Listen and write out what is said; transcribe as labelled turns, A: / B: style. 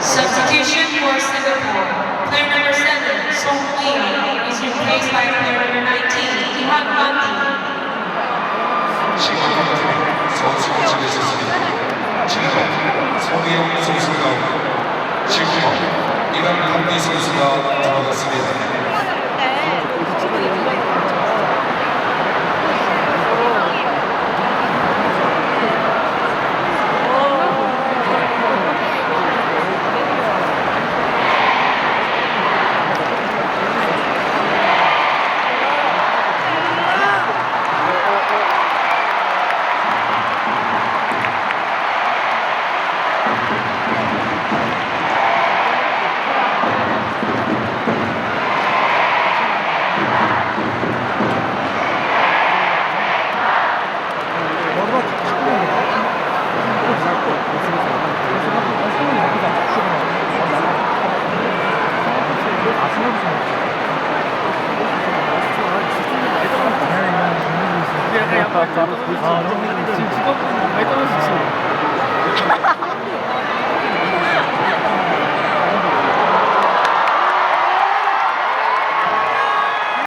A: Substitution for Singapore. Player number 7, Song Lee, is replaced by player number 19, Ihan Gandhi.
B: 선수가 지내셨습니다. 7번 송혜영 선수가 7번 이란 한비 선수가 들어갔습니다.
C: 지금 직업 많이 떨어지지.